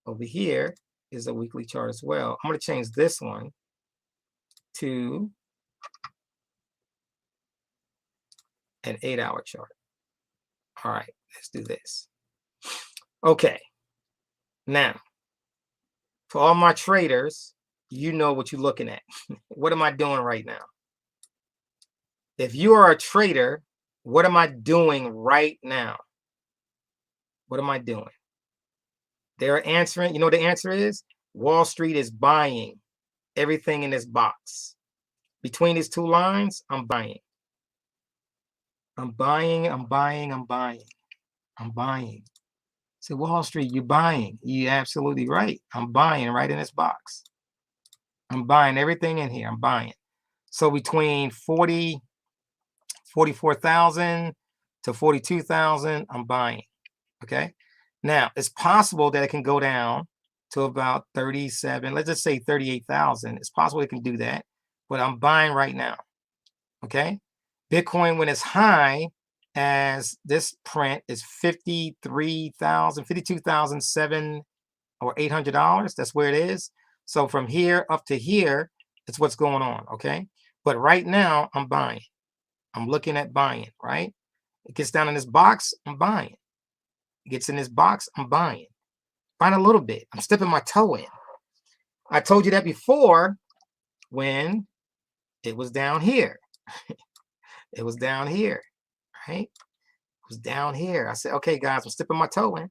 over here is a weekly chart as well. I'm going to change this one to an 8-hour chart. All right, let's do this. Okay. Now, for all my traders, you know what you're looking at. What am I doing right now? If you are a trader, what am I doing right now? What am I doing? They're answering, you know what the answer is? Wall Street is buying everything in this box. Between these two lines, I'm buying. I'm buying, I'm buying, I'm buying. I'm buying. So Wall Street, you're buying. You're absolutely right. I'm buying right in this box. I'm buying everything in here. I'm buying. So between 44,000 to 42,000, I'm buying. Okay. Now, it's possible that it can go down to about 37, let's just say 38,000. It's possible it can do that, but I'm buying right now. Okay. Bitcoin, when it's high as this print, is 53,000, 52,007 or $800. That's where it is. So from here up to here, it's what's going on. Okay. But right now, I'm buying. I'm looking at buying, right? It gets down in this box, I'm buying. It gets in this box, I'm buying. Buying a little bit. I'm stepping my toe in. I told you that before when it was down here. It was down here, right? It was down here. I said, okay, guys, I'm stepping my toe in.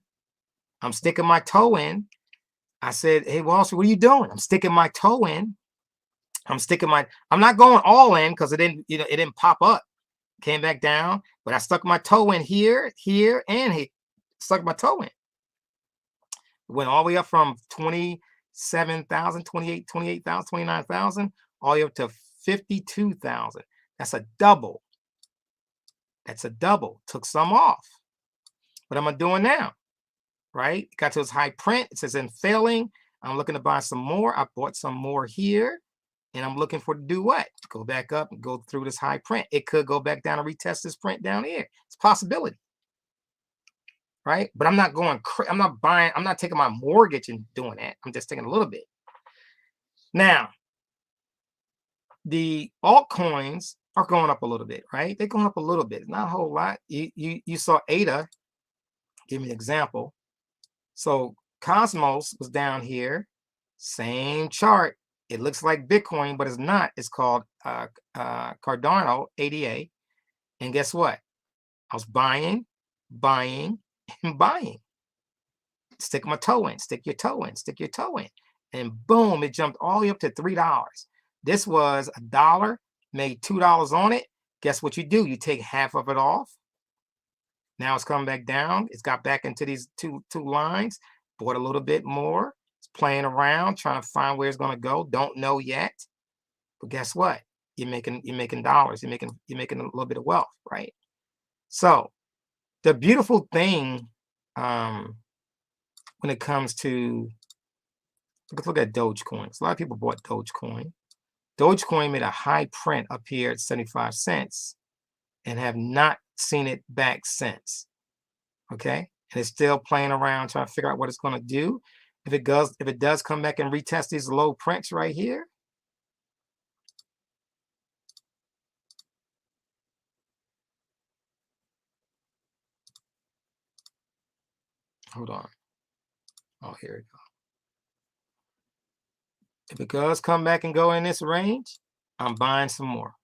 I'm sticking my toe in. I said, hey, Wall Street, what are you doing? I'm sticking my toe in. I'm not going all in because it didn't pop up. Came back down, but I stuck my toe in here, here, and here. Stuck my toe in. Went all the way up from 27,000, 28,000, 29,000, all the way up to 52,000. That's a double. That's a double. Took some off. What am I doing now? Right? Got to its high print. It says in failing. I'm looking to buy some more. I bought some more here. And I'm looking for to do what? Go back up and go through this high print. It could go back down and retest this print down here. It's a possibility. Right? But I'm not going, I'm not buying, I'm not taking my mortgage and doing that. I'm just taking a little bit. Now, the altcoins are going up a little bit, right? They're going up a little bit, not a whole lot. You saw ADA, give me an example. So Cosmos was down here, same chart. It looks like Bitcoin, but it's not. It's called Cardano ADA. And guess what? I was buying, and buying. Stick my toe in, stick your toe in, stick your toe in. And boom, it jumped all the way up to $3. This was $1, made $2 on it. Guess what you do? You take half of it off. Now it's coming back down. It's got back into these two lines, bought a little bit more. It's playing around, trying to find where it's going to go. Don't know yet. But guess what? You're making dollars. You're making a little bit of wealth, right? So the beautiful thing when it comes to, let's look at Dogecoin. A lot of people bought Dogecoin. Dogecoin made a high print up here at 75 cents and have not seen it back since. Okay, and it's still playing around trying to figure out what it's going to do. If it does come back and retest these low prints right here, hold on. Oh, here we go. If it does come back and go in this range, I'm buying some more.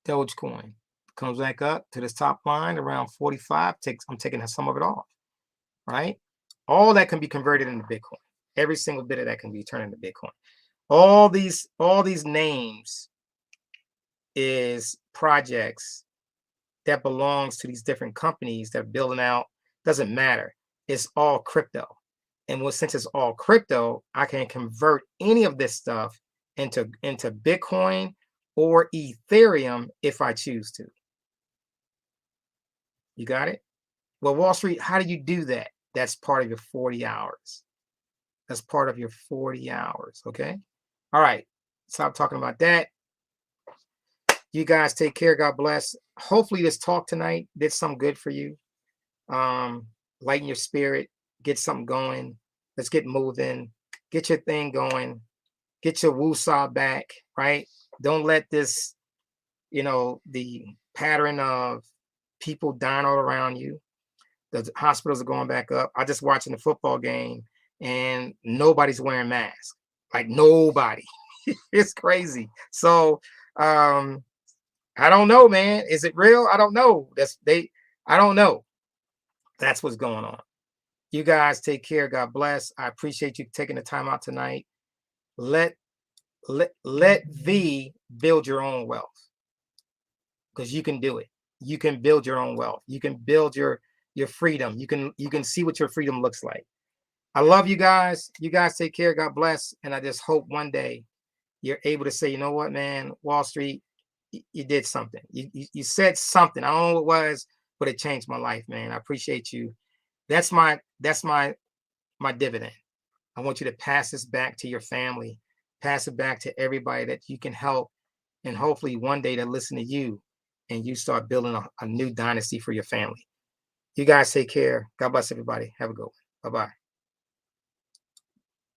Dogecoin comes back up to this top line around 45. I'm taking some of it off, right? All that can be converted into Bitcoin. Every single bit of that can be turned into Bitcoin. All these names is projects that belongs to these different companies that are building out. Doesn't matter. It's all crypto. And since it's all crypto, I can convert any of this stuff into Bitcoin or Ethereum if I choose to. You got it? Well, Wall Street, how do you do that? That's part of your 40 hours. That's part of your 40 hours, okay? All right, stop talking about that. You guys take care. God bless. Hopefully this talk tonight did some good for you. Lighten your spirit. Get something going. Let's get moving. Get your thing going. Get your woosah back, right? Don't let this, the pattern of people dying all around you. The hospitals are going back up. I just watching the football game and nobody's wearing masks. Like nobody. It's crazy. So I don't know, man. Is it real? I don't know. I don't know. That's what's going on. You guys take care. God bless. I appreciate you taking the time out tonight. Let thee build your own wealth, because you can do it. You can build your own wealth. You can build your freedom. You can see what your freedom looks like. I love you guys. You guys take care. God bless. And I just hope one day you're able to say, you know what, man, Wallstreet, you did something. You said something. I don't know what it was, but it changed my life, man. I appreciate you. That's my dividend. I want you to pass this back to your family, pass it back to everybody that you can help, and hopefully one day they'll listen to you and you start building a new dynasty for your family. You guys take care. God bless everybody. Have a good one. Bye-bye.